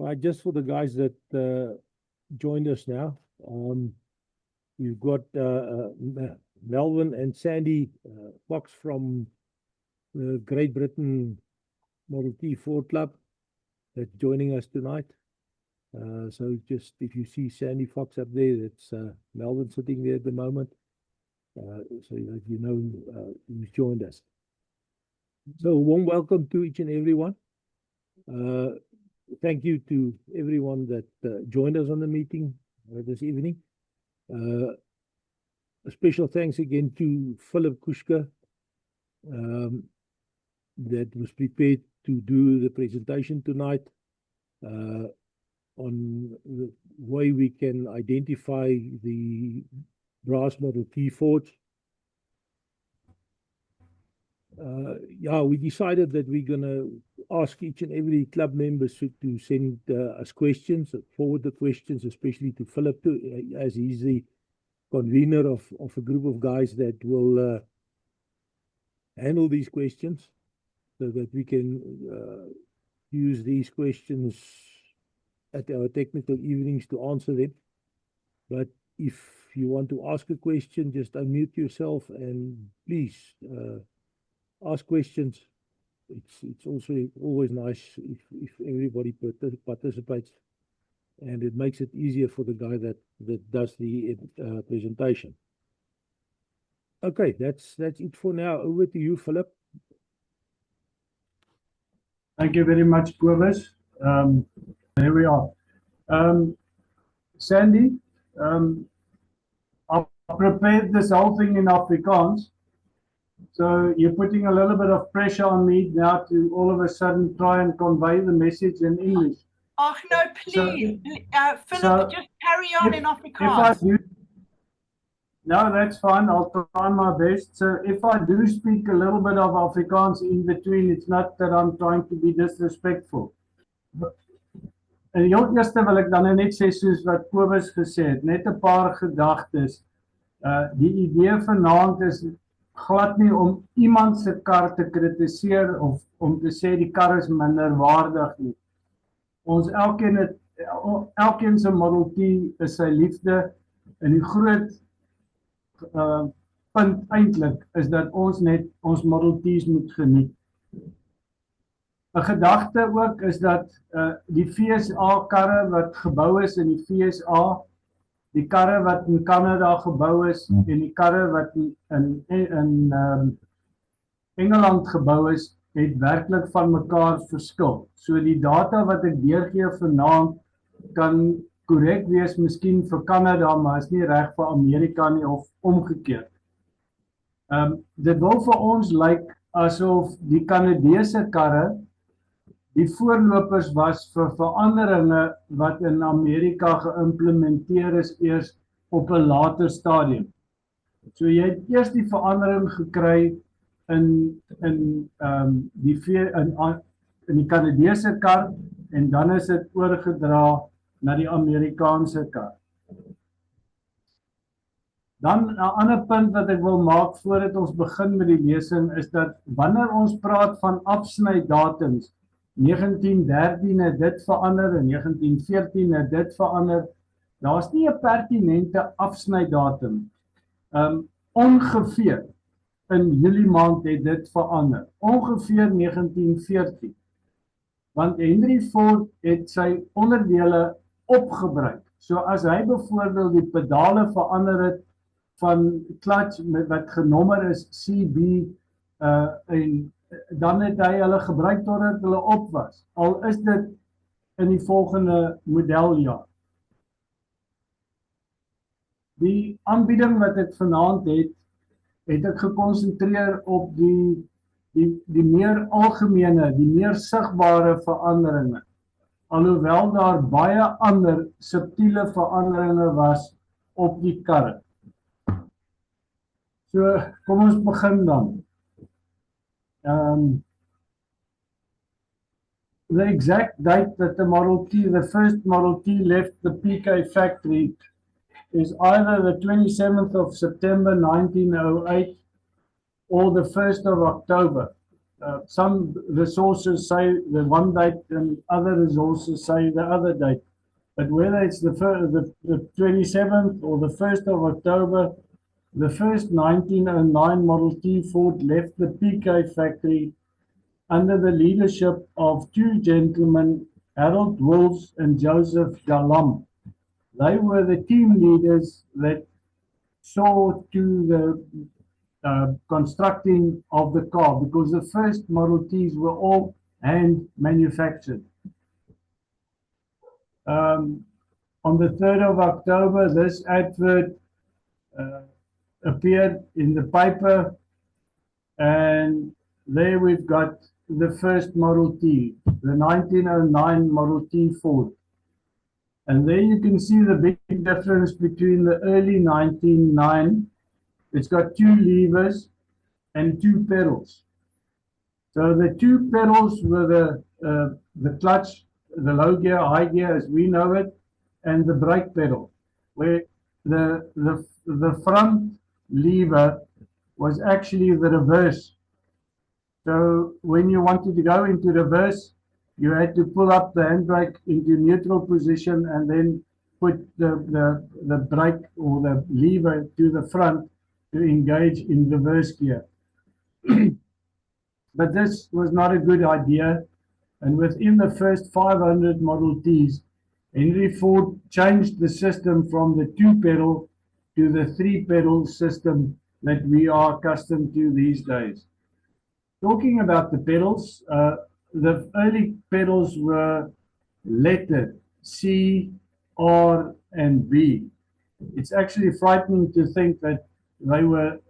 Right, just for the guys that joined us now, we've got Melvin and Sandy Fox from the Great Britain Model T Ford Club that's joining us tonight. So just if you see Sandy Fox up there, that's Melvin sitting there at the moment, so that you know who's joined us. So warm welcome to each and everyone. Thank you to everyone that joined us on the meeting this evening. A special thanks again to Philip Kushka, that was prepared to do the presentation tonight on the way we can identify the brass Model T Fords. Yeah, we decided that we're going to ask each and every club member to send us questions, forward the questions, especially to Philip, as he's the convener of a group of guys that will handle these questions, so that we can use these questions at our technical evenings to answer them. But if you want to ask a question, just unmute yourself and please ask questions. It's also always nice if everybody participates, and it makes it easier for the guy that does the presentation. Okay, that's it for now. Over to you, Philip. Thank you very much, Cobus. Here we are. Sandy, I prepared this whole thing in Afrikaans. So you're putting a little bit of pressure on me now to all of a sudden try and convey the message in English. Oh, no, please. Philip, just carry on in Afrikaans. No, that's fine. I'll try my best. So if I do speak a little bit of Afrikaans in between, it's not that I'm trying to be disrespectful. En heel eerste wil ek dan net sê, soos wat Cobus gesê het, net 'n paar gedagtes. Die idee vanaand is glad nie om iemand se kar te kritiseer of om te sê die kar is minderwaardig nie. Ons elkeen se Model T is sy liefde, en die groot punt eintlik is dat ons net ons Model T's moet geniet. 'n Gedagte ook is dat die FSA karre wat gebou is in die FSA, die karre wat in Kanada gebou is en die karre wat in Engeland gebou is, het werklik van mekaar verskil. So die data wat ek deurgee vanaand kan korrek wees miskien vir Kanada, maar is nie reg vir Amerika nie, of omgekeerd. Dit wil vir ons lyk asof die Kanadese karre die voorlopers was vir veranderinge wat in Amerika geïmplementeer is eers op 'n later stadium. So jy het eers die verandering gekry in die Kanadese kar, en dan is dit oorgedra na die Amerikaanse kar. Dan 'n ander punt wat ek wil maak voordat ons begin met die lesing is dat wanneer ons praat van afsnydatums, 1913 het dit verander, en 1914 het dit verander, daar's nie 'n pertinente afsnydatum. Ongeveer in Julie maand het dit verander, ongeveer 1914. Want Henry Ford het sy onderdele opgebruik. So as hy byvoorbeeld die pedale verander het van clutch wat genommer is CB, en dan het hy hulle gebruik totdat hulle op was, al is dit in die volgende modeljaar. Die aanbieding wat ek vanaand het ek gekonsentreer op die meer algemene, die meer sigbare veranderinge, alhoewel daar baie ander subtiele veranderinge was op die karre. So, kom ons begin dan. The exact date that the first Model T left the PK factory is either the 27th of September 1908 or the 1st of October some resources say the one date and other resources say the other date. But whether it's the 27th or the 1st of October, the first 1909 Model T Ford left the PK factory under the leadership of two gentlemen, Harold Wolves and Joseph Galam. They were the team leaders that saw to the constructing of the car, because the first Model Ts were all hand manufactured. On the 3rd of October, this advert appeared in the paper, and there we've got the first Model T, the 1909 Model T Ford. And there you can see the big difference between the early 1909. It's got two levers and two pedals. So the two pedals were the clutch, the low gear, high gear as we know it, and the brake pedal, where the front lever was actually the reverse. So when you wanted to go into reverse, you had to pull up the handbrake into neutral position and then put the brake or the lever to the front to engage in reverse gear. But this was not a good idea. And within the first 500 Model Ts, Henry Ford changed the system from the two-pedal to the three-pedal system that we are accustomed to these days. Talking about the pedals, the early pedals were lettered C, R, and B. It's actually frightening to think that they were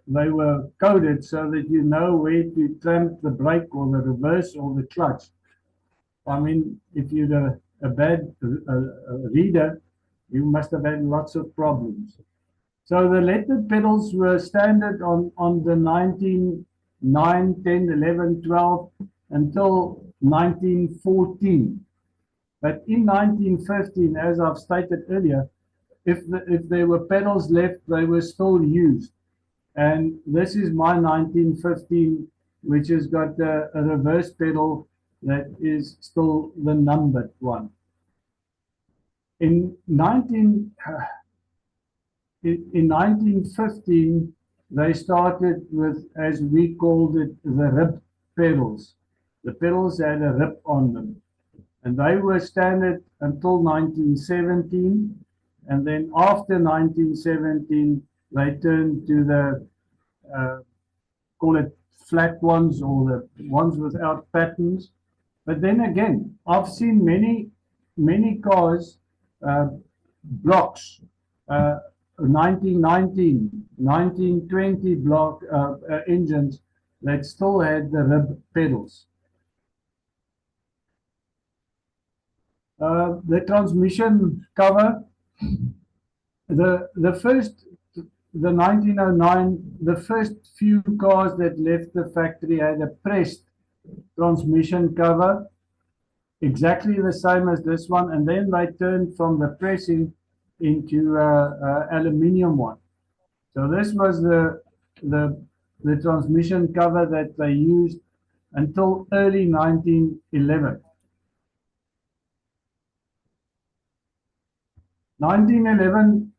coded so that you know where to clamp the brake or the reverse or the clutch. I mean, if you're a bad reader, you must have had lots of problems. So the lettered pedals were standard on the 1909, 10, 11, 12 until 1914. But in 1915, as I've stated earlier, if there were pedals left, they were still used. And this is my 1915, which has got a reverse pedal that is still the numbered one. In 1915, they started with, as we called it, the rib pedals. The pedals had a rib on them. And they were standard until 1917. And then after 1917, they turned to the, call it flat ones or the ones without patterns. But then again, I've seen many cars, blocks, 1919, 1920 block engines that still had the rib pedals. The transmission cover, the 1909, the first few cars that left the factory had a pressed transmission cover, exactly the same as this one, and then they turned from the pressing into aluminium one. So this was the transmission cover that they used until early 1911. 1911,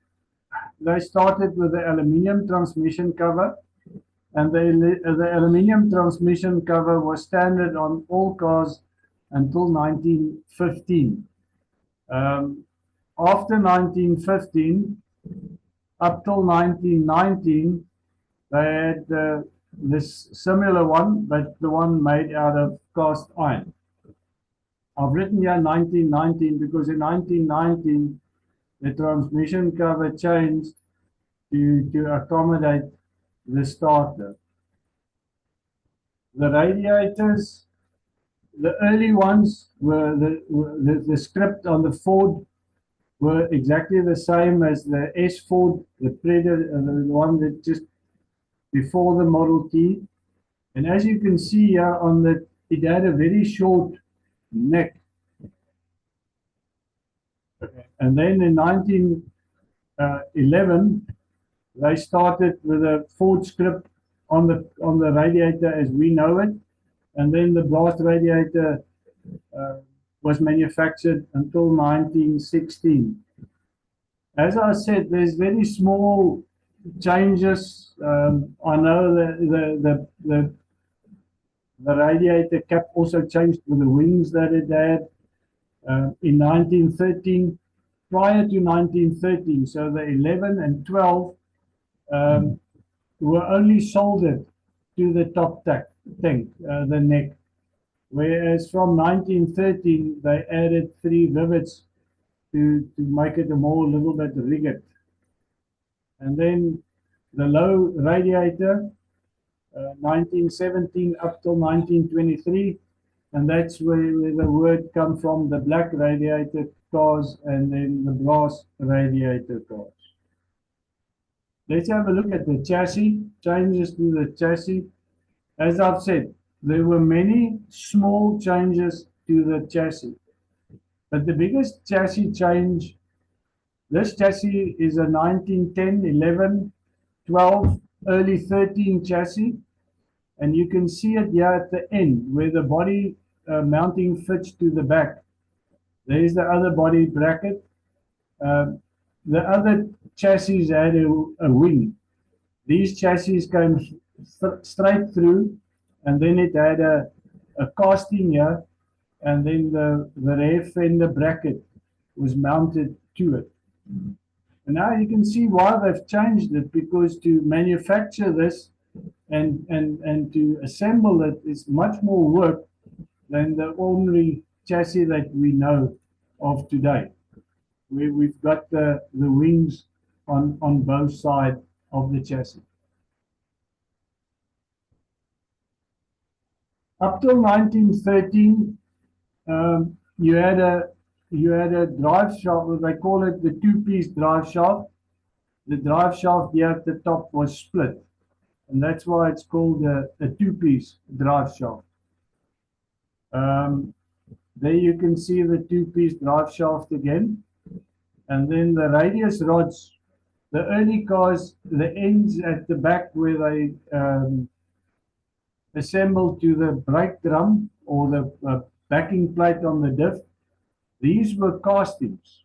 they started with the aluminium transmission cover, and the aluminium transmission cover was standard on all cars until 1915. After 1915, up till 1919, they had this similar one, but the one made out of cast iron. I've written here 1919 because in 1919, the transmission cover changed to accommodate the starter. The radiators, the early ones were the script on the Ford were exactly the same as the S Ford, the Predator, the one that just before the Model T. And as you can see here on the, it had a very short neck. And then in 1911, they started with a Ford script on the radiator as we know it, And then the blast radiator was manufactured until 1916. As I said, there's very small changes. I know that the radiator cap also changed with the wings that it had in 1913. Prior to 1913, so the 11 and 12 were only soldered to the top tank, the neck. Whereas from 1913, they added 3 rivets to make it a little bit rigid. And then the low radiator, 1917 up till 1923, and that's where the word comes from, the black radiator cars and then the brass radiator cars. Let's have a look at the chassis, changes to the chassis. As I've said, there were many small changes to the chassis. But the biggest chassis change, this chassis is a 1910, 11, 12, early 13 chassis. And you can see it here at the end where the body mounting fits to the back. There is the other body bracket. The other chassis had a wing. These chassis came straight through, and then it had a casting here, and then the rear fender bracket was mounted to it. And now you can see why they've changed it, because to manufacture this and to assemble it is much more work than the ordinary chassis that we know of today, where we've got the wings on both sides of the chassis. Up till 1913, you had a drive shaft. They call it the two-piece drive shaft. The drive shaft here at the top was split, and that's why it's called a two-piece drive shaft. There you can see the two-piece drive shaft again. And then the radius rods, the early cars, the ends at the back where they assembled to the brake drum or the backing plate on the diff, these were castings.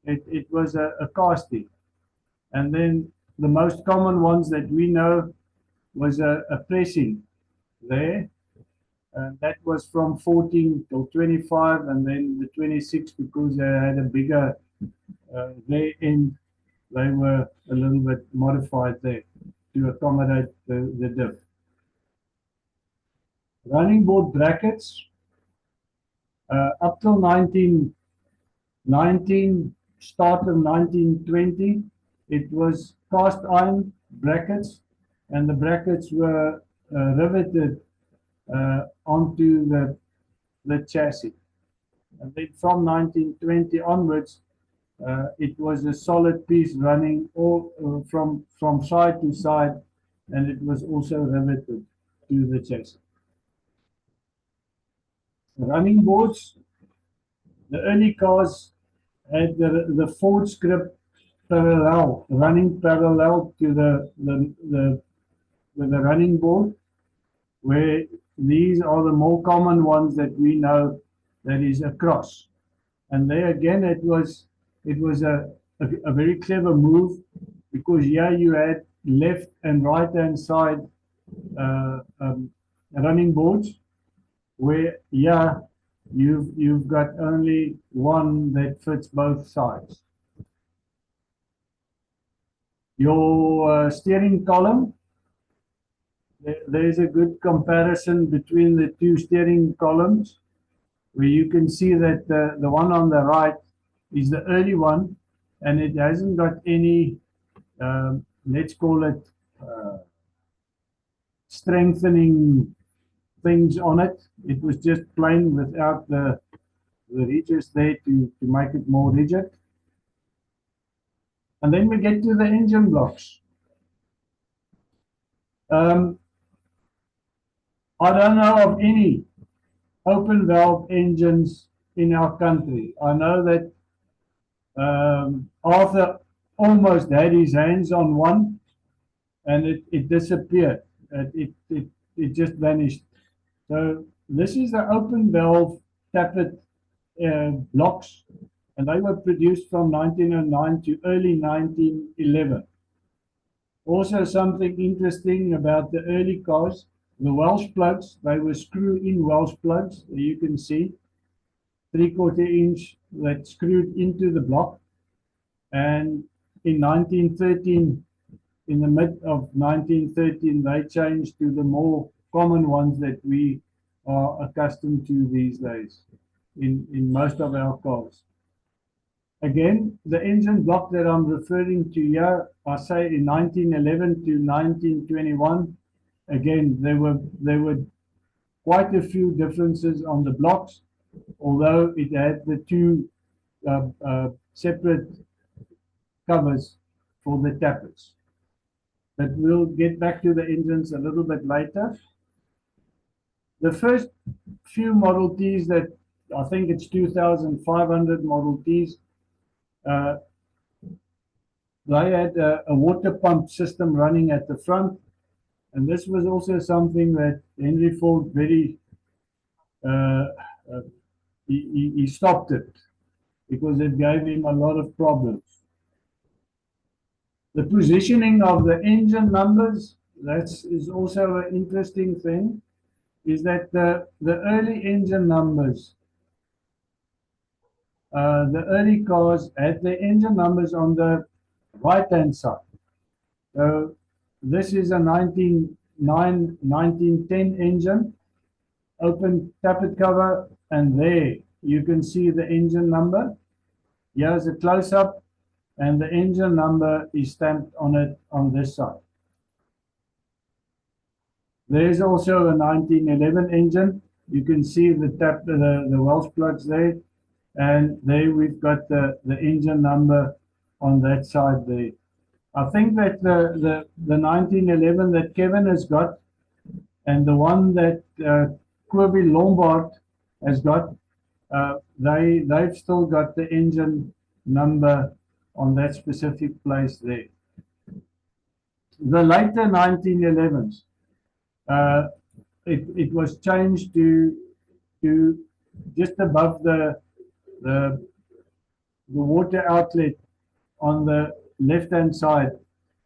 It was a casting. And then the most common ones that we know was a pressing there. That was from 14 till 25, and then the 26, because they had a bigger their end, they were a little bit modified there to accommodate the diff. Running board brackets, up till 1919, start of 1920, it was cast iron brackets, and the brackets were riveted onto the chassis. And then from 1920 onwards, it was a solid piece running all from side to side, and it was also riveted to the chassis. Running boards, the early cars had the Ford script parallel, running parallel to the running board, where these are the more common ones that we know, that is across. And there again, it was a very clever move, because here you had left and right hand side running boards, where here you've got only one that fits both sides. Your steering column, there's a good comparison between the two steering columns, where you can see that the one on the right is the early one, and it hasn't got any, let's call it, strengthening things on it. It was just plain without the ridges there to make it more rigid. And then we get to the engine blocks. I don't know of any open valve engines in our country. I know that Arthur almost had his hands on one, and it disappeared. It just vanished So this is the open valve tappet blocks, and they were produced from 1909 to early 1911. Also, something interesting about the early cars, the Welsh plugs, they were screw-in Welsh plugs. You can see 3/4 inch that screwed into the block. And in 1913, in the mid of 1913, they changed to the more common ones that we are accustomed to these days in most of our cars. Again, the engine block that I'm referring to here, I say in 1911 to 1921, again, there were quite a few differences on the blocks, although it had the two separate covers for the tappets. But we'll get back to the engines a little bit later. The first few Model Ts that I think it's 2,500 Model Ts, they had a water pump system running at the front, and this was also something that Henry Ford he stopped it because it gave him a lot of problems. The positioning of the engine numbers, that is also an interesting thing, is that the early engine numbers, the early cars had the engine numbers on the right-hand side. So this is a 1910 engine, open tappet cover, and there you can see the engine number. Here's a close-up, and the engine number is stamped on it on this side. There's also a 1911 engine. You can see the Welsh plugs there, and there we've got the engine number on that side there. I think that the 1911 that Kevin has got and the one that Kirby Lombard has got, they've still got the engine number on that specific place there. The later 1911s, it was changed to just above the water outlet on the left-hand side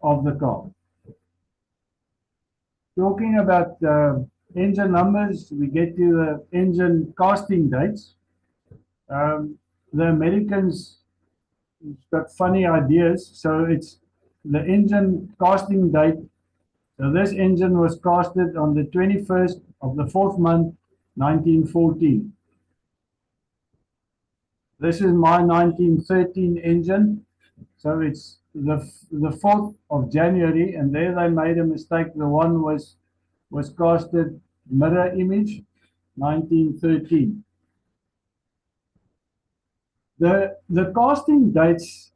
of the car. Talking about engine numbers, we get to the engine casting dates. The Americans got funny ideas, so it's the engine casting date. So this engine was casted on the 21st of the 4th month, 1914. This is my 1913 engine. So it's the 4th of January, and there they made a mistake. The one was casted mirror image, 1913. The casting dates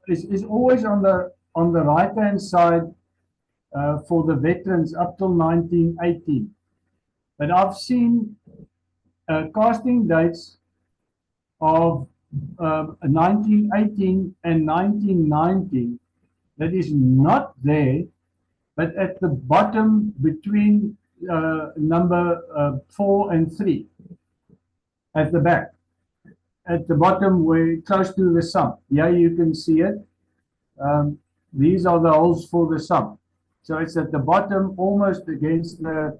is always on the right hand side for the veterans up till 1918. But I've seen casting dates of 1918 and 1919 that is not there, but at the bottom between number 4 and 3 at the back, at the bottom where close to the sump. Yeah, you can see it. These are the holes for the sump. So it's at the bottom, almost against the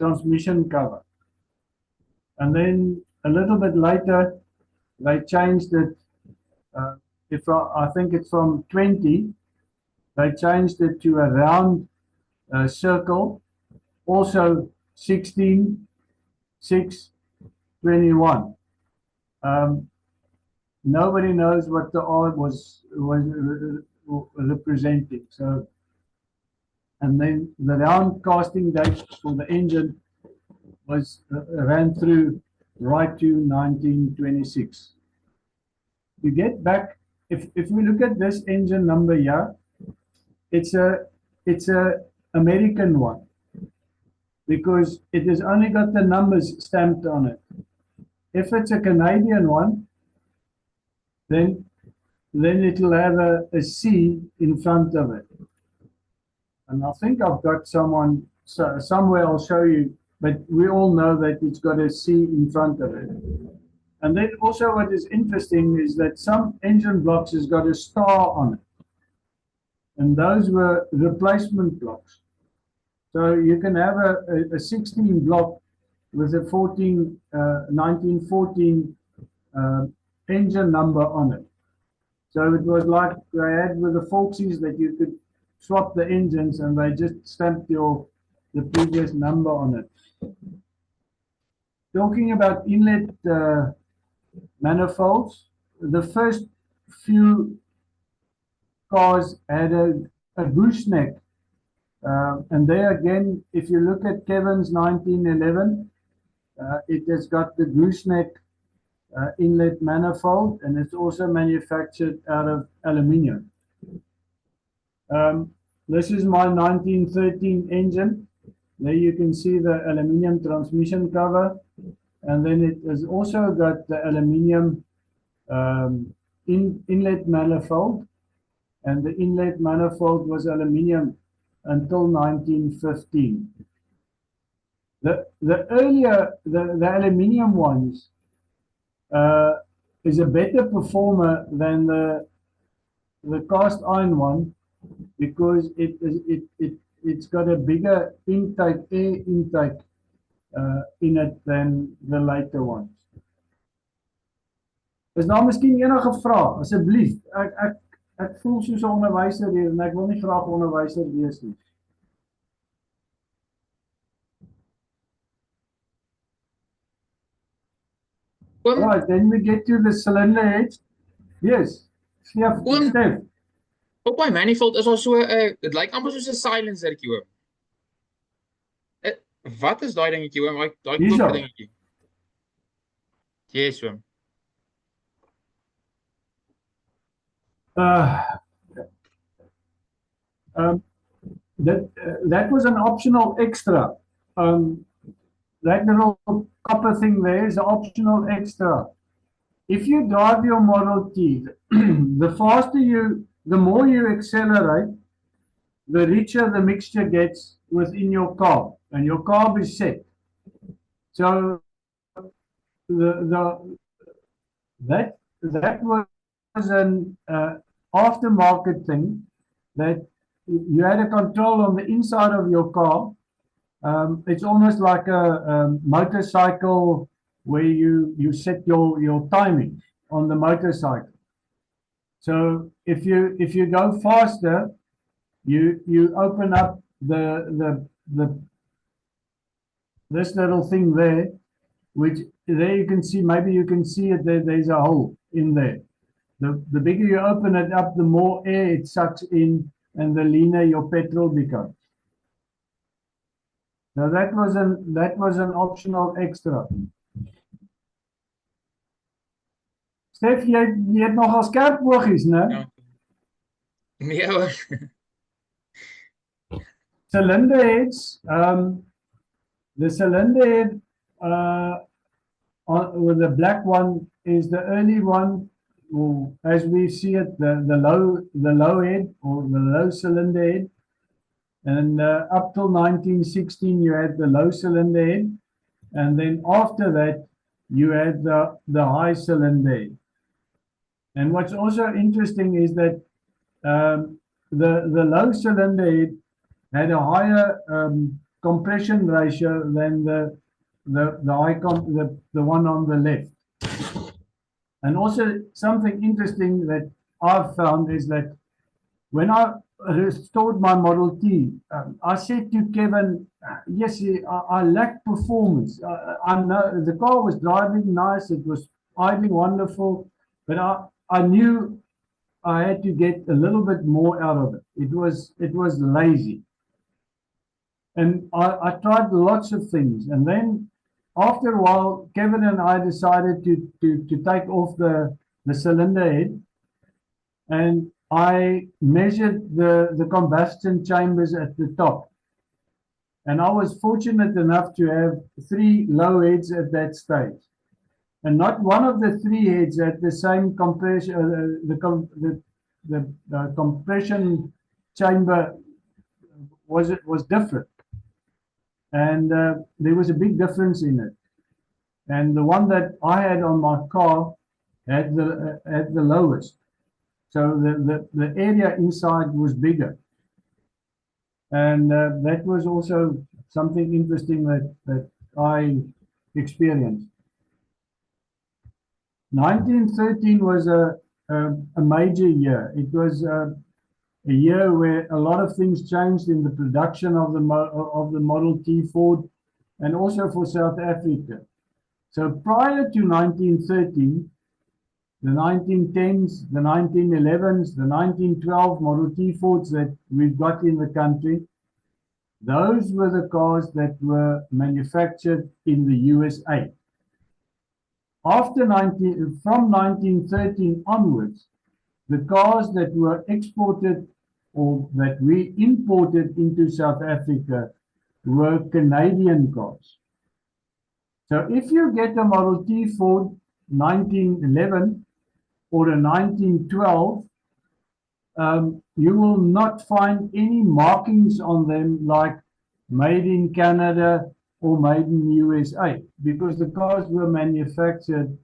transmission cover. And then a little bit later, they changed it. I think it's from 20, they changed it to a round circle, also 16, 6, 21. Nobody knows what the R was representing. So, and then the round casting date for the engine was ran through right to 1926. You get back, if we look at this engine number here, it's a American one because it has only got the numbers stamped on it. If it's a Canadian one, then it'll have a C in front of it. and I think I've got someone somewhere. I'll show you, but we all know that it's got a C in front of it. And then also what is interesting is that some engine blocks has got a star on it. And those were replacement blocks. So you can have a 16 block with a 1914 engine number on it. So it was like they had with the Volksies that you could swap the engines and they just stamped the previous number on it. Talking about inlet manifolds, the first few cars had a gooseneck. And there again, if you look at Kevin's 1911, it has got the gooseneck inlet manifold, and it's also manufactured out of aluminium. This is my 1913 engine. There you can see the aluminium transmission cover, and then it has also got the aluminium inlet manifold, and the inlet manifold was aluminium until 1915. The earlier, the aluminium ones is a better performer than the cast iron one, because it's got a bigger intake, air intake in it than the later ones. Is daar miskien enige vrae? Asseblief, ek voel soos 'n onderwyser hier en ek wil nie graag 'n onderwyser wees nie. Right, then we get to the cylinder head. Yes, Stef. Op my manifold is al so dit lyk amper soos 'n silencertjie oom. Wat is daai dingetjie oom? Daai klop dingetjie. Yes oom. That was an optional extra. That little copper thing there is an optional extra. If you drive your Model T, the more you accelerate, the richer the mixture gets within your carb, and your carb is set. So that was an aftermarket thing, that you had a control on the inside of your car. It's almost like a motorcycle where you set your timing on the motorcycle. So if you go faster, you open up this little thing there, which there you can see, maybe you can see it there, there's a hole in there. The bigger you open it up, the more air it sucks in, and the leaner your petrol becomes. Now that was an optional extra. Stef, jy het nogal skerp oogies, né? Ja. Nee hoor. Cylinder heads, the cylinder head with the black one is the early one, or as we see it, the low head, or the low cylinder head. And up till 1916, you had the low cylinder head, and then after that, you had the high cylinder head. And what's also interesting is that the low cylinder head had a higher compression ratio than the one on the left. And also something interesting that I've found is that when I restored my Model T, I said to Kevin, yes, I lacked performance. I know the car was driving nice, it was idling wonderful, but I knew I had to get a little bit more out of it. It was lazy. And I tried lots of things, and then after a while, Kevin and I decided to take off the cylinder head, and I measured the combustion chambers at the top. And I was fortunate enough to have 3 low heads at that stage. And not one of the 3 heads had the same compression, the compression chamber was different, and there was a big difference in it. And the one that I had on my car had the lowest, so the area inside was bigger, and that was also something interesting that I experienced. 1913 was a major year. It was a year where a lot of things changed in the production of the Model T Ford, and also for South Africa. So prior to 1913, the 1910s, the 1911s, the 1912 Model T Fords that we've got in the country, those were the cars that were manufactured in the USA. From 1913 onwards, the cars that were exported or that we imported into South Africa were Canadian cars. So if you get a Model T Ford 1911 or a 1912, you will not find any markings on them like made in Canada or made in USA, because the cars were manufactured,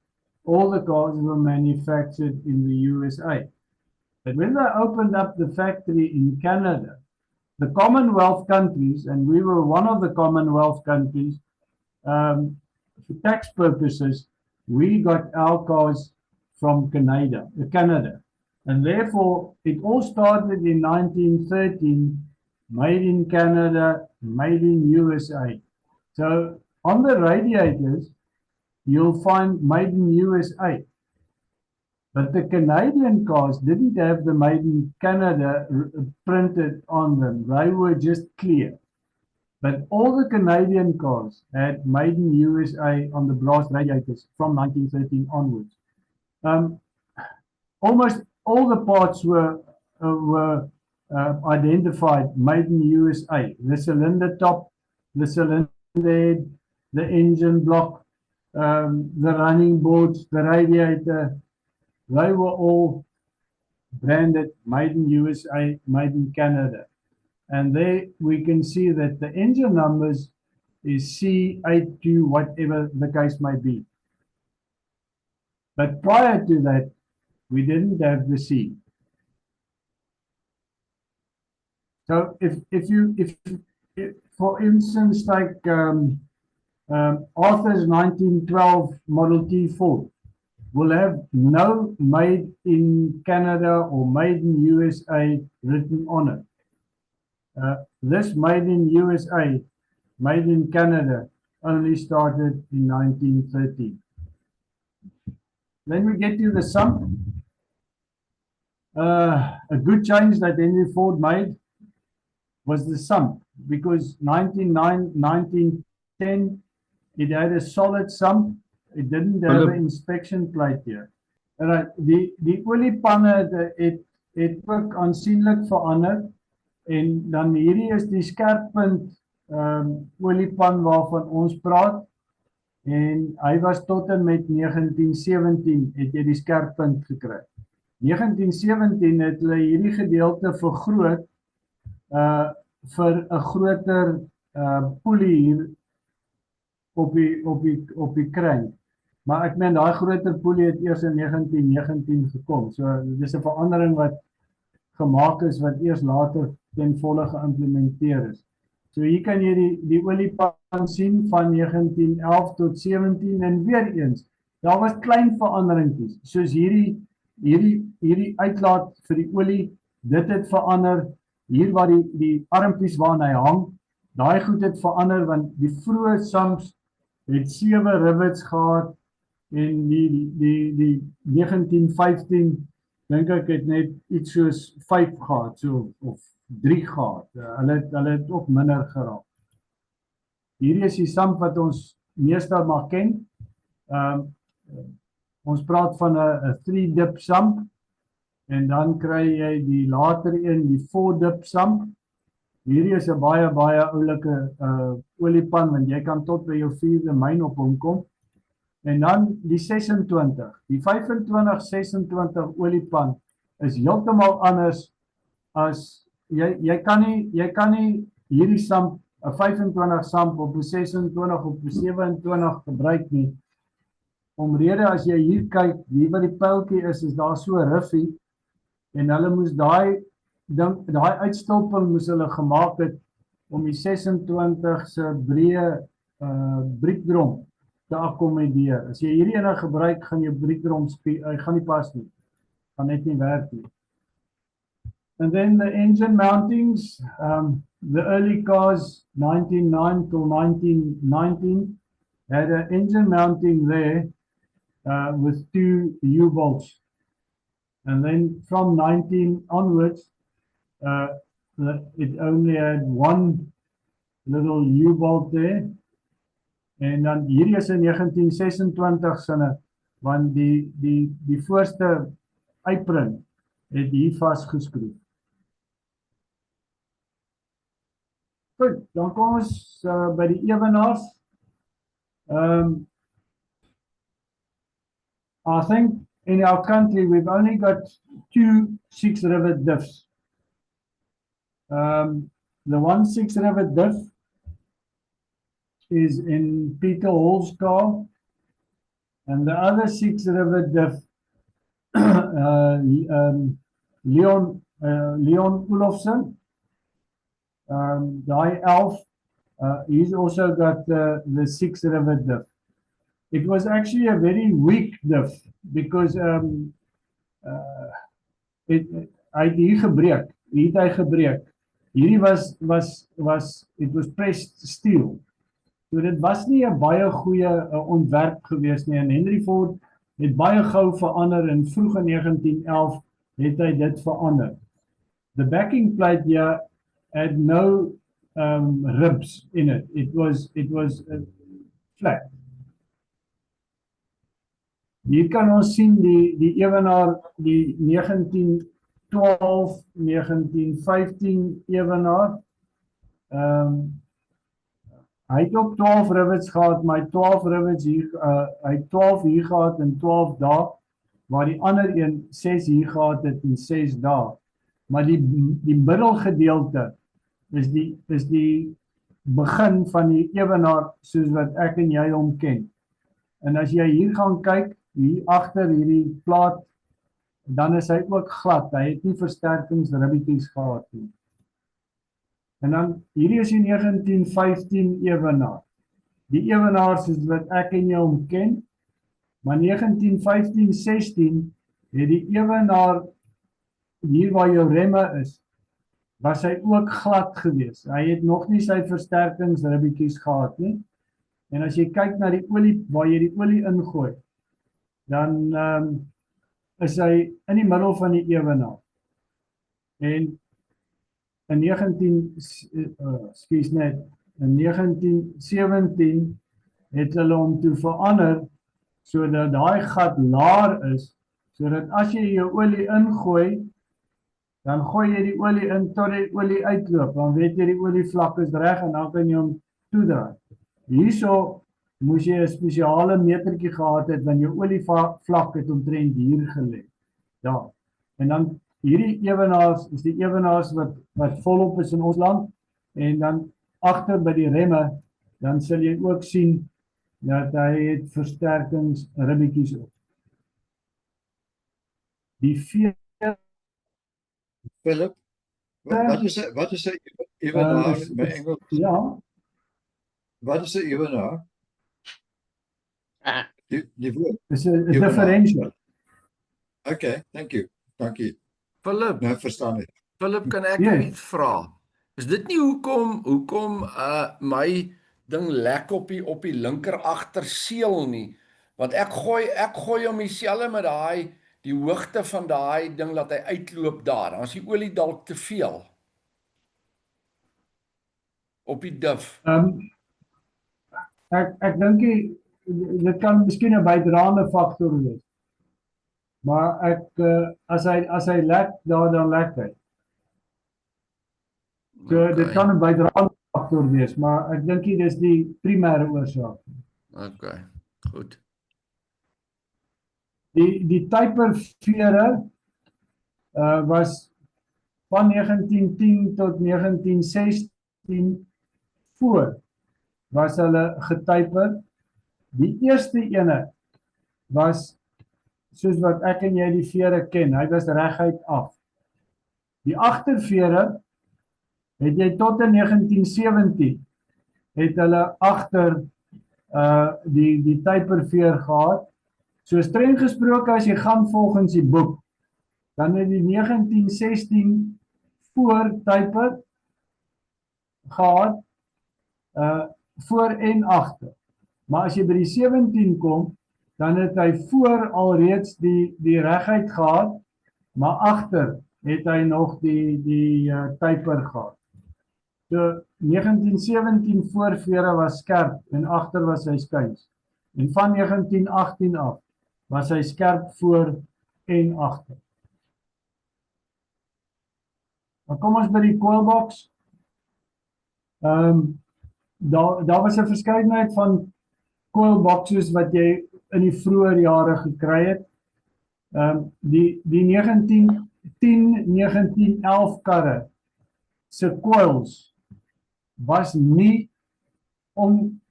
all the cars were manufactured in the USA. But when they opened up the factory in Canada, the Commonwealth countries, and we were one of the Commonwealth countries, for tax purposes, we got our cars from Canada. And therefore, it all started in 1913, made in Canada, made in USA. So on the radiators, you'll find made in USA. But the Canadian cars didn't have the made in Canada printed on them. They were just clear. But all the Canadian cars had made in USA on the brass radiators from 1913 onwards. Almost all the parts were identified made in USA. The cylinder top, the cylinder head, the engine block, the running boards, the radiator, they were all branded made in USA, made in Canada. And there we can see that the engine numbers is C82, whatever the case may be. But prior to that, we didn't have the C. So if for instance, like Arthur's 1912 Model T Ford will have no made in Canada or made in USA written on it. This made in USA, made in Canada only started in 1913. Then we get to the sump. A good change that Henry Ford made was the sump, because 1910 it had a solid sump. It didn't have an inspection plate here. Die oliepanne het ook aansienlik verander, en dan hierdie is die skerppunt oliepan waarvan ons praat, en hy was tot en met 1917 het jy die skerppunt gekry. 1917 het hulle hierdie gedeelte vergroot vir 'n groter poelie hier op die kring. Maar ek meen daai groter poelie het eers in 1919 gekom. So dis 'n verandering wat gemaak is wat eers later ten volle geïmplementeer is. So hier kan jy die oliepan sien van 1911 tot 17, en weer eens, daar was klein veranderingkies, soos hierdie uitlaat vir die olie, dit het verander. Hier waar die armpies waarna hy hang, daai goed het verander, want die vroeë sumps het 7 rivets gehad, en die 1915 dink ek het net iets soos 5 gehad, so, of 3 gehad. Hulle het ook minder geraak. Hierdie is die sump wat ons meestal maar ken. Ons praat van 'n 3-dip sump, en dan kry jy die later een, die 4-dip sump. Hierdie is 'n baie oulike oliepan, want jy kan tot by jou 4de myn op hom kom. En dan die 26, die 25-26 oliepan is heeltemal anders as jy kan nie hierdie samp, 'n 25 samp op 'n 26 op 'n 27 gebruik nie. Omrede as jy hier kyk, hier wat die pyltjie is daar so riffie en hulle moes daai uitstulping moes hulle gemaak het om die 26 se breë briekdrom te akkommodeer. As jy hierdie ene gebruik, gaan jou briekdrom gaan nie pas nie. Gaan net nie werk nie. And then the engine mountings, the early cars, 1909 till 1919, had an engine mounting there with 2 U-bolts. And then from 19 onwards, it only had 1 little U-bolt there. En dan hierdie is in 1926 sinne, want die voorste apron het hier vasgeskroef. Goed, dan kom ons by die ewenaars. I think in our country we've only got 2 6-rivet diffs. The one 6-rivet diff is in Peter Hall's car, and the other 6-rivet diff, Leon Olofsson, Guy Elf, he's also got the 6-rivet diff. It was actually a very weak diff because hy het hier gebreek. Hier het hy gebreek. Hierdie was it was pressed steel. So dit was nie 'n baie goeie ontwerp gewees nie, en Henry Ford het baie gou verander en vroeg in 1911 het hy dit verander. The backing plate here had no ribs in it. It was flat. Hier kan ons sien die ewenaar, die 1912, 1915 ewenaar. Hy het ook 12 rivets gehad, maar hy 12 rivets hier, hy 12 hier gehad in 12 dae, waar die ander een 6 hier gehad het in 6 dae. Maar die middelgedeelte is die begin van die ewenaar soos wat ek en jy hom ken. En as jy hier gaan kyk, hier agter hierdie plaat, dan is hy ook glad. Hy het nie versterkingsribbetjies gehad nie. En dan, hierdie is die 1915 ewenaar. Die ewenaar soos wat ek en jy hom ken, maar 1915-16 het die ewenaar, hier waar jou remme is, was hy ook glad gewees. Hy het nog nie sy versterkingsribbetjies gehad nie. En as jy kyk na die olie, waar jy die olie ingooi, dan is hy in die middel van die ewenaar. En in 1917 het hulle hom toe verander sodat daai gat laer is, sodat as jy jou olie ingooi, dan gooi jy die olie in tot die olie uitloop, dan weet jy die olievlak is reg en dan kan jy hom toedraai. Hierso moes jy 'n spesiale metertjie gehad het, want jou olievlak het omtrent hier gelê. Ja. En dan hierdie ewenaars is die ewenaars wat volop is in ons land, en dan agter by die remme, dan sal jy ook sien dat hy het versterkingsribbetjies op. Die Philip, wat is 'n ewenaar in Engels? Ja, Wat is 'n ewenaar? Die woord. is 'n differential. Okay, thank you. Dankie. Philip, Nou verstaan ek. Philip, kan ek Yes. iets vra? Is dit nie hoekom my ding lek op die linker agterseël nie? Want ek gooi hom dieselfde met die hoogte van daai ding laat hy uitloop daar. Dan is die olie dalk te veel op die diff. Ek dink dit kan miskien 'n bydraende faktor wees. Maar as hy lek daar, dan lek hy. So dit kan 'n bydraende faktor wees, maar ek dink nie dis die primêre oorsaak. Okay, goed. Die Typer vere was van 1910 tot 1916 1916 voor was hulle getyper. Die eerste ene was soos wat ek en jy die vere ken, hy was reguit af. Die agtervere het jy tot in 1917 het hulle agter die typerveer gehad. So streng gesproke as jy gaan volgens die boek, dan het die 1916 voor typer gehad, voor en agter. Maar as jy by die 17 kom, dan het hy voor alreeds die reguit gehad, maar agter het hy nog die typer gehad. So 1917 voorvere was skerp en agter was hy skuins. En van 1918 af was hy skerp voor en agter. Dan kom ons by die koelbox. Daar was 'n verskeidenheid van koelboxes wat jy in die vroeë jare gekry het. Die 1910-1911 karre se koels was nie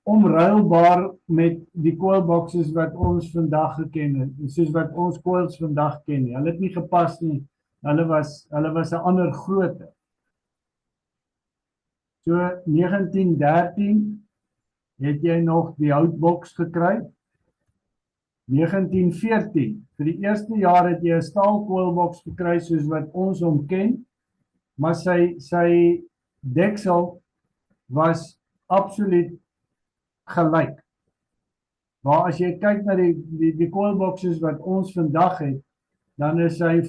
omruilbaar met die koelboxes wat ons vandag geken het, soos wat ons koels vandag ken nie. Hulle het nie gepas nie. Hulle was 'n ander grootte. So 1913 het jy nog die houtboks gekry. 1914, vir die eerste jaar het jy 'n staalkoelboks gekry soos wat ons hom ken, maar sy deksel was absoluut gelyk. Maar as jy kyk na die koelboxes wat ons vandag het, dan is hy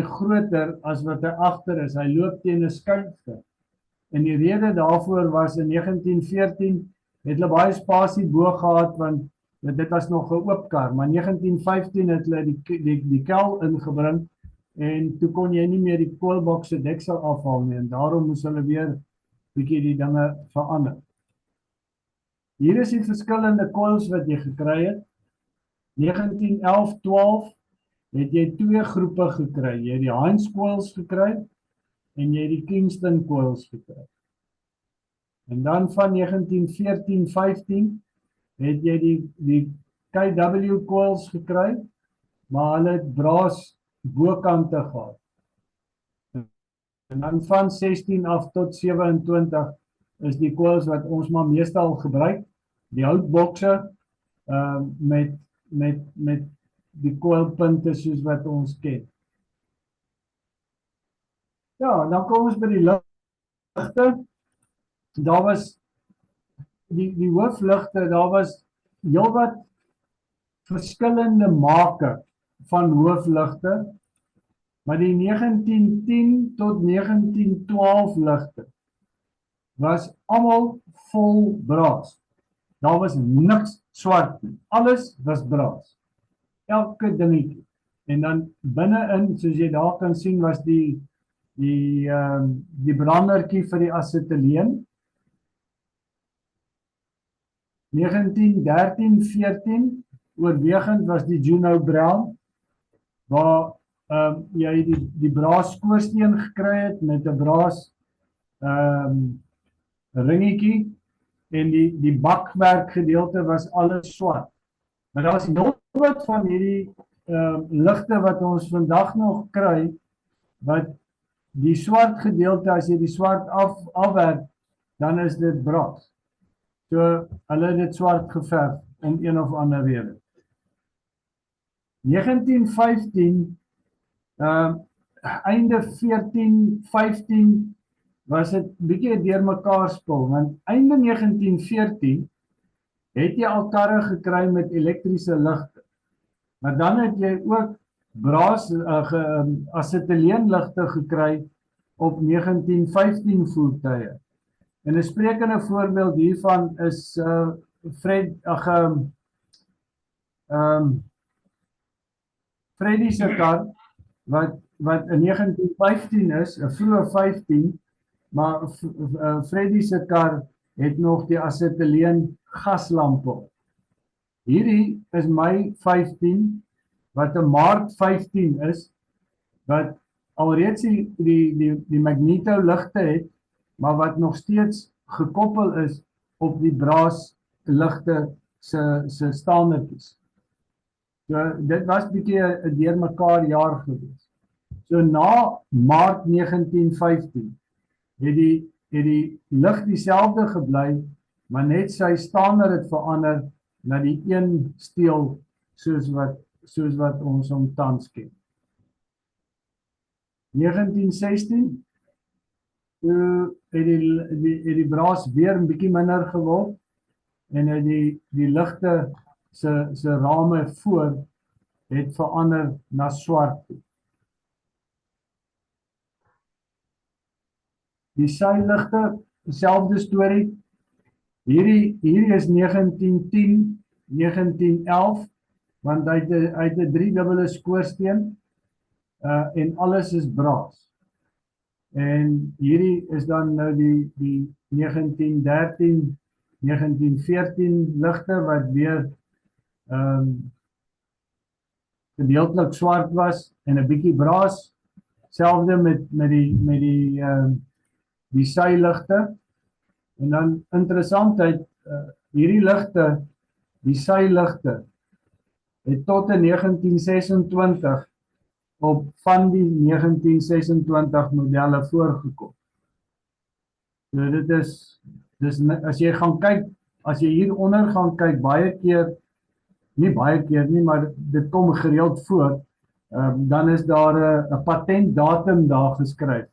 groter as wat hy agter is. Hy loop teen 'n skuifte. En die rede daarvoor was in 1914 het hulle baie spasie bo gehad want dit was nog 'n oop kar, maar 1915 het hulle die kel ingebring en toe kon jy nie meer die koelboks se deksel afhaal nie en daarom moes hulle weer bietjie die dinge verander. Hier is die verskillende koels wat jy gekry het. 1911-12 het jy twee groepe gekry. Jy het die Heinz koels gekry en jy het die Kingston koels gekry. En dan van 1914-15 het jy die KW koels gekry, maar hulle het braas bokante gehad. En dan van 16 af tot 27 is die koels wat ons maar meestal gebruik, die houtbokse met die koelpunte soos wat ons ken. Ja, dan kom ons by die ligte. Daar was die hoofligte, daar was heelwat verskillende make van hoofligte, maar die 1910 tot 1912 ligte was almal vol braas. Daar was niks swart nie. Alles was braas. Elke dingetjie. En dan binne-in, soos jy daar kan sien, was die brandertjie vir die asetyleen. 1913-14 oorwegend was die Juno Brown, waar jy die braas skoorsteen gekry het met 'n braas ringetjie en die bakwerk gedeelte was alles swart. Maar daar was nog wat van hierdie ligte wat ons vandag nog kry, wat die swart gedeelte, as jy die swart afwerk, dan is dit braas. So, hulle het dit swart geverf om een of ander rede. 1915, einde 14-15 was dit bietjie deurmekaar spul, want einde 1914 het jy al karre gekry met elektriese ligte. Maar dan het jy ook braas asetyleenligte gekry op 1915 voertuie. En 'n sprekende voorbeeld hiervan is Freddy se kar wat in 1915 is, 'n vroeë 15, maar Freddy se kar het nog die asetyleen gaslampe. Hierdie is my 15 wat 'n Maart 15 is wat alreeds die magneto ligte het maar wat nog steeds gekoppel is op die braasligte se standaartjies. So dit was bietjie 'n deurmekaar jaar gewees. So na Maart 1915 het die lig dieselfde gebly, maar net sy standaard het verander na die een steel soos wat ons hom tans ken. 1916 het die braas weer 'n bietjie minder geword en het die ligte se rame voor het verander na swart toe. Die syligte, dieselfde storie. Hierdie is 1910, 1911, want hy het 'n 3-dubbele skoorsteen en alles is braas. En hierdie is dan nou die 1913, 1914 ligte wat weer gedeeltelik swart was en 'n bietjie braas. Selfde met die syligte. En dan interessantheid, hierdie ligte, die syligte, het tot in 1926 op van die 1926 modelle voorgekom. So dit is as jy gaan kyk, as jy hieronder gaan kyk, nie baie keer nie, maar dit kom gereeld voor, dan is daar 'n patentdatum daar geskryf.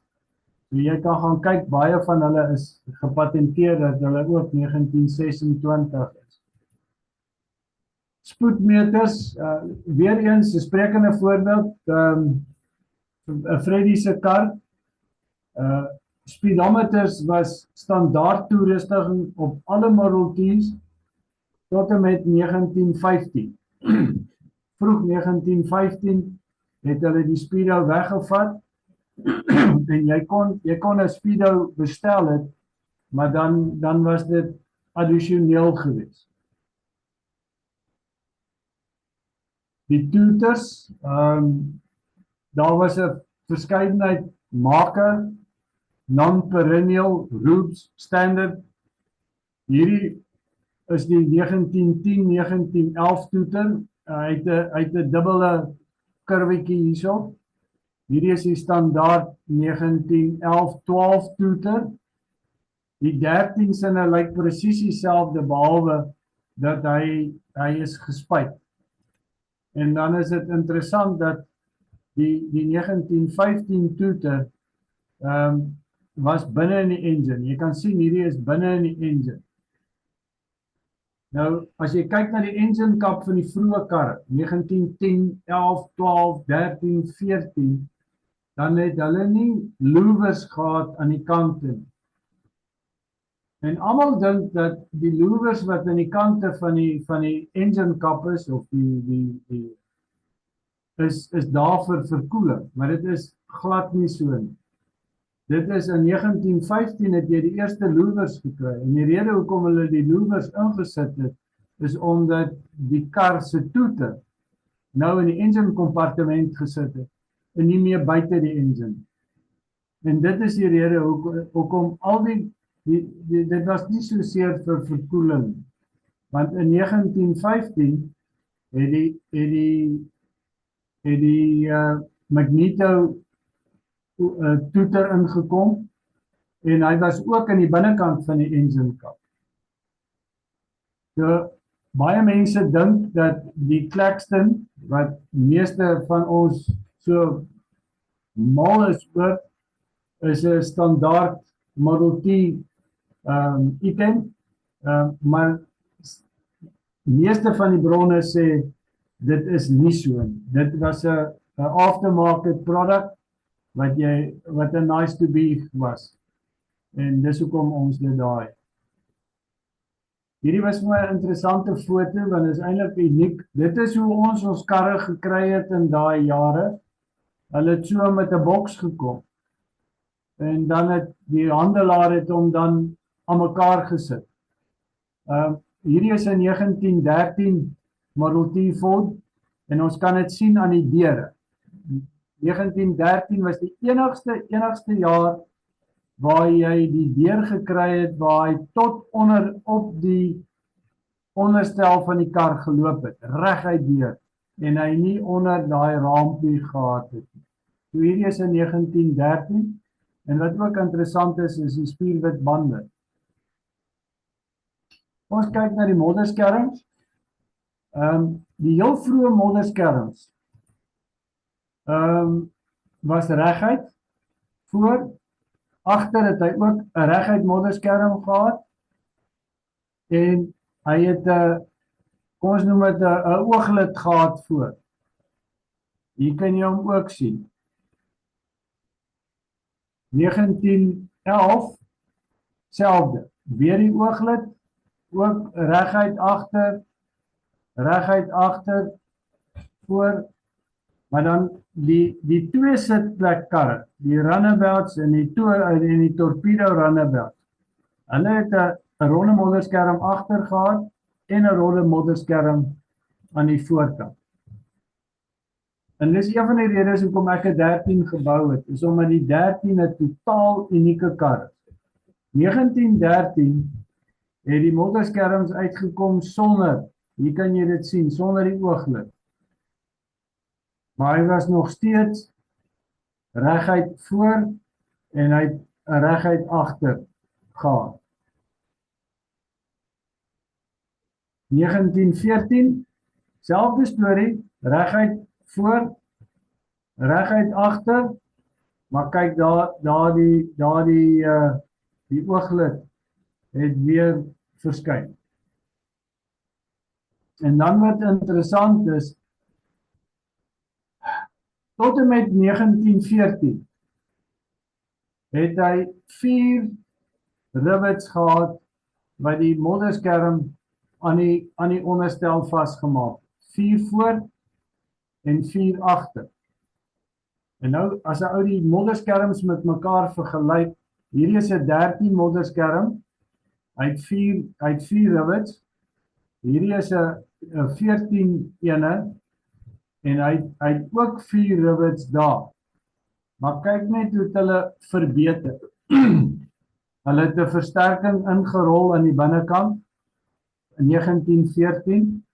So jy kan gaan kyk, baie van hulle is gepatenteer dat hulle ook 1926 is. Spoedmeters, weer eens 'n sprekende voorbeeld, 'n Freddy se kar, speedometers was standaard toerusting op alle Model T's tot en met 1915. Vroeg 1915 het hulle die speedo weggevat en jy kon 'n speedo bestel het, maar dan was dit addisioneel geweest. Die toeters, daar was 'n verskeidenheid make, non-perennial, Rubes, standard. Hierdie is die 1910-1911 toeter. Hy het 'n dubbele kurwetjie hierso. Hierdie is die standaard 1911-12 toeter. Die 13 sinne lyk presies dieselfde, behalwe dat hy is gespuit. En dan is dit interessant dat die 1915 toeter was binne in die engine. Jy kan sien hierdie is binne in die engine. Nou, as jy kyk na die engine kap van die vroeë karre, 1910, 11, 12, 13, 14, dan het hulle nie louvers gehad aan die kante nie. En almal dink dat die louvers wat aan die kante van die engine kap is, of is daar vir verkoeling, maar dit is glad nie so nie. Dit is in 1915 het jy die eerste louvers gekry, en die rede hoekom hulle die louvers ingesit het, is omdat die kar se toeter nou in die engine kompartement gesit het, en nie meer buite die engine. En dit is die rede hoekom al dit was nie soseer vir verkoeling, want in 1915 het die magneto toeter ingekom, en hy was ook aan die binnekant van die engine kap. So, baie mense dink dat die Claxton, wat meeste van ons so mal is oor, is 'n standaard Model T item, maar meeste van die bronne sê dit is nie so nie. Dit was 'n aftermarket product wat 'n nice to be was. En dis hoekom ons dit daai. Hierdie was my 'n interessante foto, want dit is eintlik uniek. Dit is hoe ons karre gekry het in daai jare. Hulle het so met 'n boks gekom. En dan het die handelaar het hom dan aan mekaar gesit. Hierdie is 'n 1913 Model T Ford, en ons kan dit sien aan die deure. 1913 was die enigste jaar waar jy die deur gekry het waar hy tot onder op die onderstel van die kar geloop het, reguit deur, en hy nie onder daai raampie gehad het nie. So hierdie is in 1913, en wat ook interessant is die spierwit bande. Ons kyk na die modderskerms. Die heel vroeë modderskerms was reguit voor, agter het hy ook 'n reguit modderskerm gehad, en hy het kom ons noem dit 'n ooglid gehad voor. Hier kan jy hom ook sien. 1911 selfde, weer die ooglid, ook reguit agter voor, maar dan die twee sitplekkarre, die Runnabouts en die Torpedo Runnabouts. Hulle het 'n ronde modderskerm agter gehad en 'n ronde modderskerm aan die voorkant. En dis een van die redes hoekom ek 'n 13 gebou het, is omdat die 13 'n totaal unieke kar is. 1913 het die modderskerms uitgekom sonder, hier kan jy dit sien, sonder die ooglid. Maar hy was nog steeds reguit voor en hy het reguit agter gehad. 1914, selfde storie, reguit voor, reguit agter, maar kyk daar die ooglid het weer verskyn. En dan wat interessant is, tot en met 1914 het hy 4 rivets gehad wat die modderskerm aan die onderstel vasgemaak. 4 voor en 4 agter. En nou as 'n ou die modderskerms met mekaar vergelyk, hierdie is 'n 13 modderskerm. Hy het 4 rivets. Hierdie is 'n 14 ene. En hy het ook 4 rivets daar. Maar kyk net hoe hulle verbeter. Hulle het 'n versterking ingerol aan die binnekant in 1914,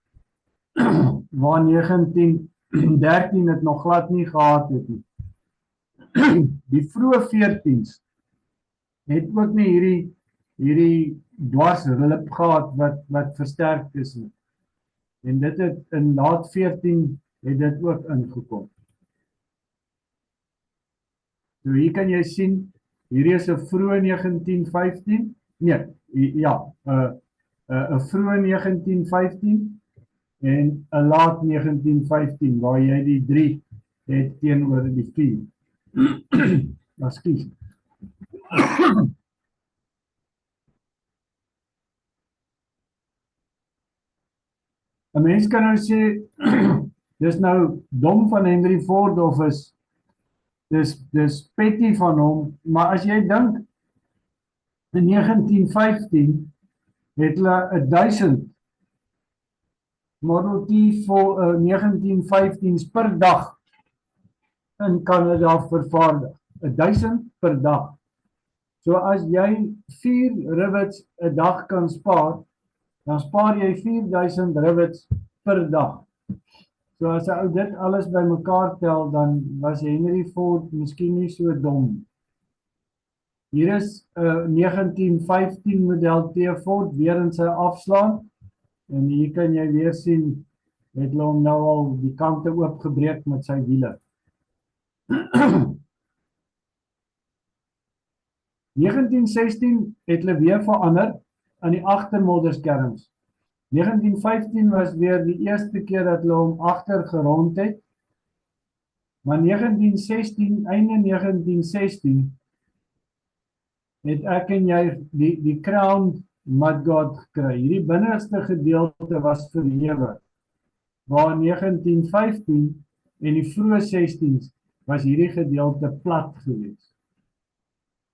waar 1913 het nog glad nie gehad het nie. Die vroeë 14s het ook nie hierdie dwarsrillip gehad wat versterk is nie. En dit het in laat 14 het dit ook ingekom. So hier kan jy sien, hierdie is 'n vroeë 1915, nee, ja, 'n vroeë 1915 en 'n laat 1915, waar jy die 3 het teenoor die 4. Ekskuus. 'n Mens kan nou sê, dis nou dom van Henry Ford of dis petty van hom, maar as jy dink, in 1915 het hulle 1000 Model T vir 1915s per dag in Kanada vervaardig. 1000 per dag. So as jy 4 rivets 'n dag kan spaar, dan spaar jy 4000 rivets per dag. So as ou dit alles bymekaar tel, dan was Henry Ford miskien nie so dom. Hier is 'n 1915 model T Ford weer in sy afslaan. En hier kan jy weer sien, het hulle hom nou al die kante oopgebreek met sy wiele. 1916 het hulle weer verander aan die agtermodderskerms. 1915 was weer die eerste keer dat hulle hom agter gerond het. Maar 1916, einde 1916, het ek en jy die Crown Mudguard gekry. Hierdie binneste gedeelte was verhewe. Waar 1915 en die vroeë 16s was hierdie gedeelte plat gewees.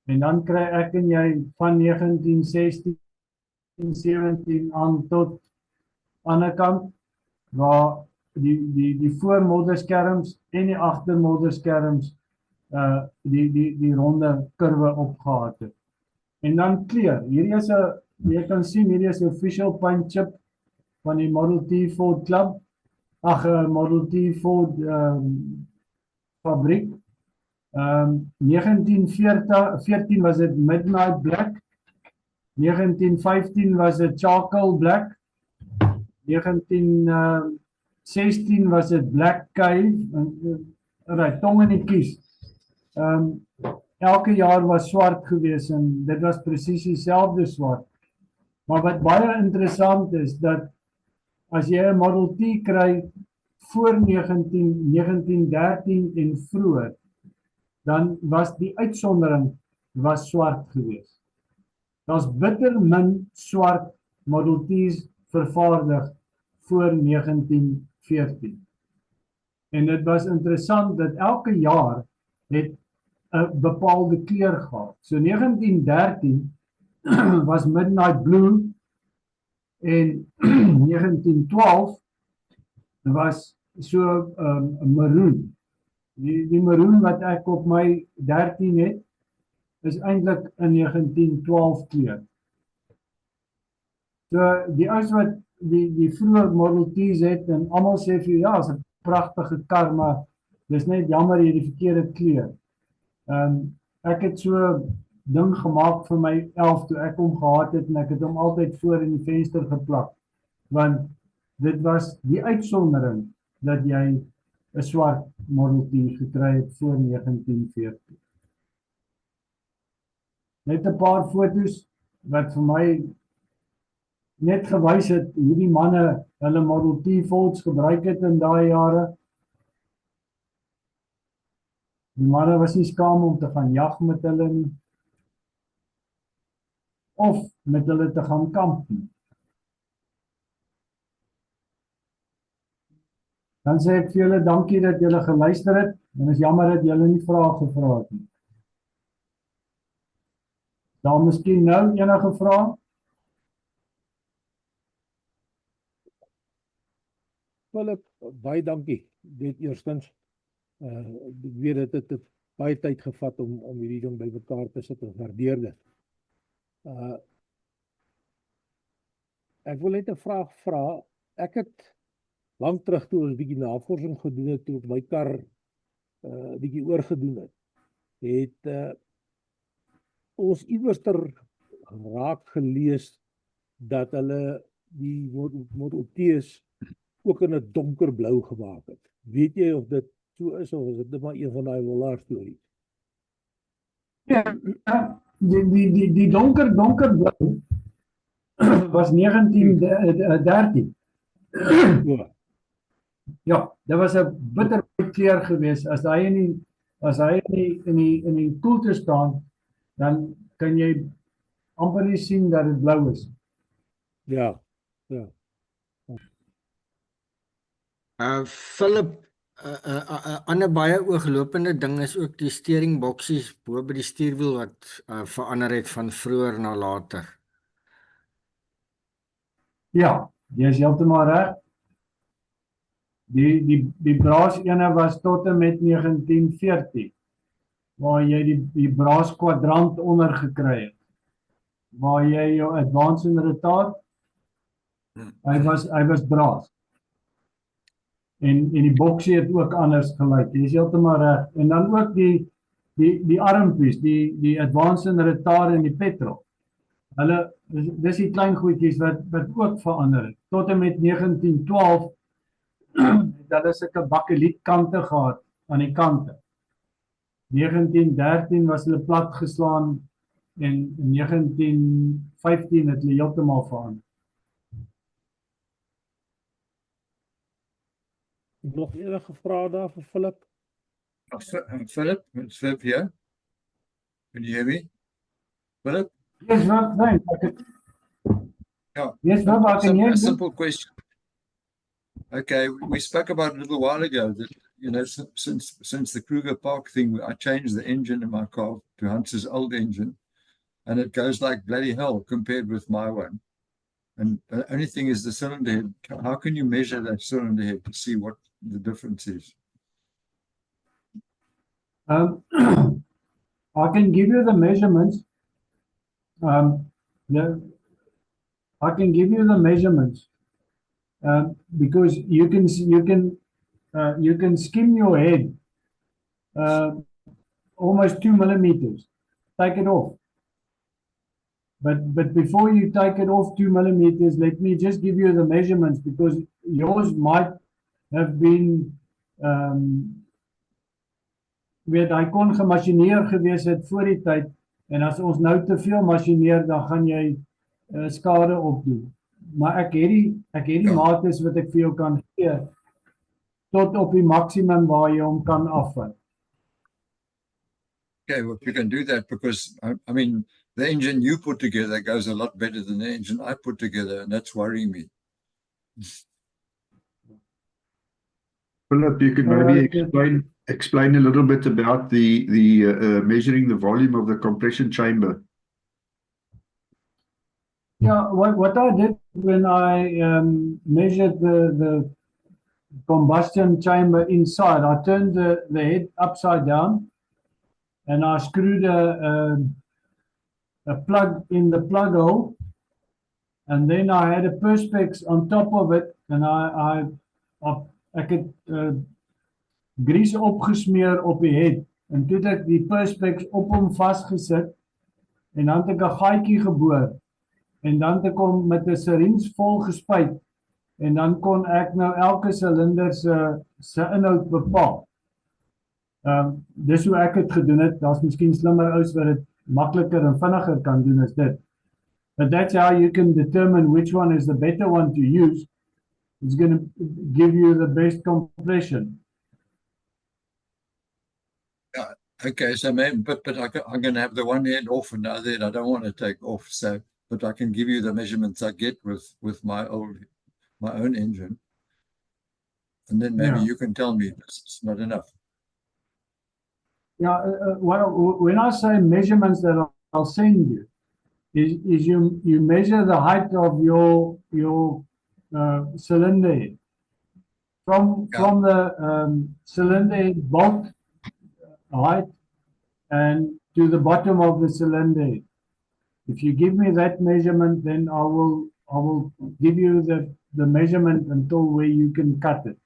En dan kry ek en jy van 1916, 17 aan tot ander kant, waar die voormodderskerms en die agtermodderskerms die ronde kurwe opgehad het. En dan kleur. Hierdie is 'n jy kan sien hierdie is 'n official paint chip van die Model T Ford Club. Model T Ford fabriek. 1914 was dit Midnight Black. 1915 was dit Charcoal Black. 1916 was dit Black Cave. Right, tong in die kies. Elke jaar was swart geweest en dit was presies dieselfde swart. Maar wat baie interessant is dat as jy 'n Model T kry voor 1913 en vroeër, dan was die uitsondering swart geweest. Daar's bitter min swart Model T's vervaardig voor 1914. En dit was interessant dat elke jaar het 'n bepaalde kleur gehad. So 1913 was Midnight Blue en 1912 was so maroon. Die maroon wat ek op my 13 het, is eintlik in 1912 kleur. So die ouens wat die vroeë Model T's het en almal sê vir ja, is 'n pragtige kar, maar dis net jammer jy die verkeerde kleur. Ek het so ding gemaak vir my 11 toe ek hom gehad het en ek het hom altyd voor in die venster geplak. Want dit was die uitsondering dat jy 'n swart Model T gekry het voor 1914. Net 'n paar foto's wat vir my net gewys het hoe die manne hulle Model T Fords gebruik het in daai jare. Die manne was nie skaam om te gaan jag met hulle nie. Of met hulle te gaan kamp nie. Dan sê ek vir julle dankie dat julle geluister het en is jammer dat julle nie vrae gevra het nie. Daar miskien nou enige vrae? Philip, baie dankie. Dit eerstens. Ek weet dit het baie tyd gevat om hierdie ding by mekaar te sit en waardeer dit. Ek wil net 'n vraag vra. Ek het lank terug toe ons 'n bietjie navorsing gedoen het, toe ek my kar bietjie oorgedoen het, ons iewerster raak gelees dat hulle die Model T's ook in 'n donkerblou gemaak het. Weet jy of dit so is of is dit maar een van daai wollaar stories? Ja, die donkerblou was 1913. Ja, dit was 'n bittermooi kleur geweest. As hy in die koelte staan, dan kan jy amper nie sien dat dit blou is. Ja. Philip, ander baie ooglopende ding is ook die steering boksies bo by die stuurwiel wat verander het van vroeër na later. Ja, jy is heeltemal reg. Die braas ene was tot en met 1914, waar jy die braas kwadrant onder gekry het, waar jy jou advance en retard, hy was braas. En die boksie het ook anders gelyk. Jy is heeltemal reg. En dan ook die armpies, die advance en retard en die petrol. Hulle dis die klein goedjies wat ook verander het. Tot en met 1912 het hulle sulke bakelietkante gehad aan die kante. 1913 was hulle plat geslaan en in 1915 het hulle heeltemal verander. Nog enige vrae daar vir Philip? Philip, it's Viv here. Can you hear me? Philip? Yes, no, thanks. Yeah. Yes, no, I can hear A you. simple question. Okay, we spoke about it a little while ago that, you know, since the Kruger Park thing, I changed the engine in my car to Hunter's old engine, and it goes like bloody hell compared with my one. And the only thing is the cylinder head. How can you measure that cylinder head to see what the difference is? I can give you the measurements. I can give you the measurements because you can skim your head almost 2 millimeters. Take it off. But before you take it off 2 millimeters, let me just give you the measurements because yours might have been weet hy kon gemachineer gewees het voor die tyd en as ons nou te veel machineer dan gaan jy skade opdoen. Maar ek het die mates wat ek vir jou kan gee tot op die maksimum waar jy hom kan afvat. Okay, well, if you can do that, because I mean, the engine you put together goes a lot better than the engine I put together, and that's worrying me. Philip, you could maybe explain a little bit about the measuring the volume of the compression chamber. Yeah, what I did when I measured the combustion chamber inside, I turned the head upside down and I screwed a plug in the plug hole, and then I had a perspex on top of it, and ek het grease opgesmeer op die head, en toe het ek die perspex op hom vastgesit, en dan het ek 'n gaatjie geboor, en dan het ek hom met 'n syringe vol gespuit, en dan kon ek nou elke silinder se inhoud bepaal. Dis hoe ek het gedoen het. Daar's miskien slimmer ouens wat dit makliker en vinniger kan doen as dit. But that's how you can determine which one is the better one to use. It's going to give you the best compression. Yeah, okay, so maybe, but I'm going to have the one head off and the other head I don't want to take off. So, but I can give you the measurements I get with my own engine, and then maybe you can tell me it's not enough. Yeah, when I say measurements that I'll send you, is you measure the height of your cylinder head from the cylinder head bolt height and to the bottom of the cylinder head. If you give me that measurement, then I will give you the measurement until where you can cut it.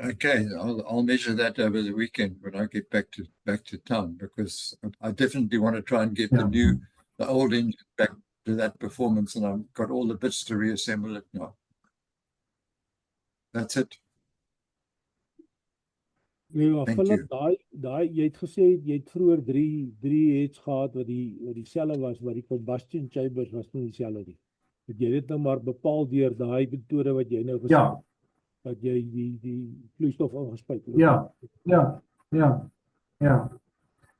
Okay, I'll measure that over the weekend when I get back to town, because I definitely want to try and get the old engine back to that performance, and I've got all the bits to reassemble it now. That's it. Ja, Thank Philip, you. jy het gesê jy het vroeër drie heads gehad wat dieselfde was, maar die combustion chambers was nie dieselfde nie. Het jy dit nou maar bepaal deur daai metode wat jy nou gesê het? Dat jy die vloeistof ingespuit het. Ja.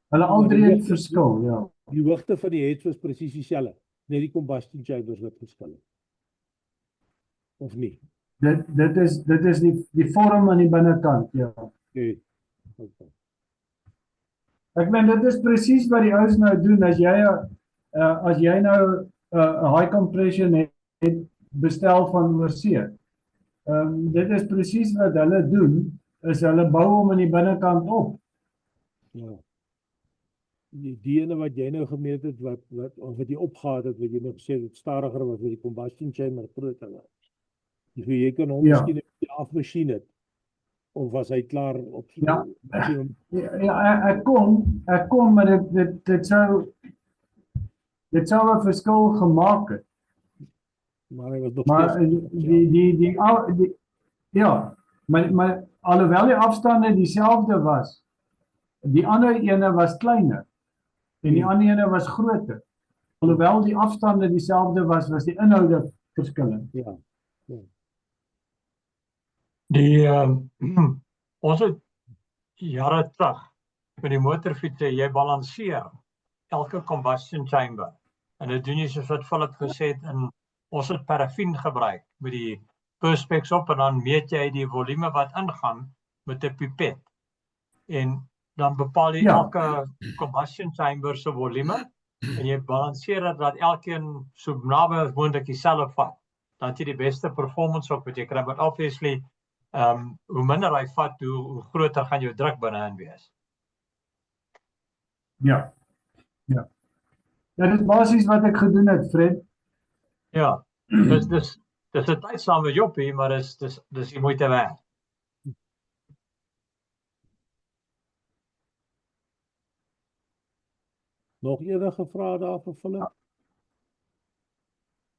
Hulle al drie het verskil, ja. Die hoogte van die heads was presies dieselfde, net die combustion chambers wat verskil het. Of nie? Dit is die vorm aan die binnekant, ja. Okay. Ek meen, dit is presies wat die ouens nou doen, as jy nou 'n high compression het bestel van oorsee. Dit is presies wat hulle doen, is hulle bou hom aan die binnekant op. Ja. Die ene wat jy nou gemeet het, wat jy opgehaal het, wat jy nou gesê het, stadiger was, wat die combustion chamber groter was. Jy kan hom miskien 'n bietjie afmasjien het, of was hy klaar op so? Ja, ek kon, maar dit sou 'n verskil gemaak het. Maar hy was nog maar alhoewel die afstande dieselfde was, die ander ene was kleiner en die ander ene was groter. Alhoewel die afstande dieselfde was die inhoude verskillend. Ja. Ons het jare terug met die motorfiets, jy balanseer elke combustion chamber, en dit doen jy soos wat Philip gesê het, en ons het paraffin gebruik met die perspex op, en dan meet jy die volume wat ingaan met 'n pipet, en dan bepaal jy elke combustion chamber se volume, en jy balanseer dat elkeen so naby as moontlik dieselfde vat, dan het jy die beste performance op wat jy kry, but obviously hoe minder hy vat, hoe groter gaan jou druk binne-in wees. Ja. Ja. Ja, dit is basies wat ek gedoen het, Fred. Ja, dis 'n tydsame joppie, maar dis die moeite werd. Nog enige vrae daar vir Philip?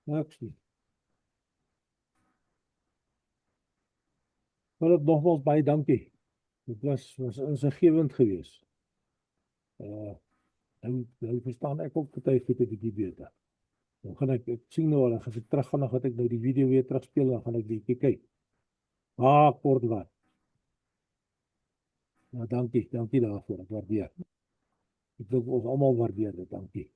Niks nie. Philip, nogmaals baie dankie. Dit was insiggewend geweest. Nou verstaan ek ook party goede bietjie beter. Dan gaan ek sien nou al, as ek terug gaan, dan gaan ek nou die video weer terugspeel, dan gaan ek bietjie kyk. Kort wat. Nou dankie daarvoor, ek waardeer. Ek dink ons almal waardeer dit, dankie.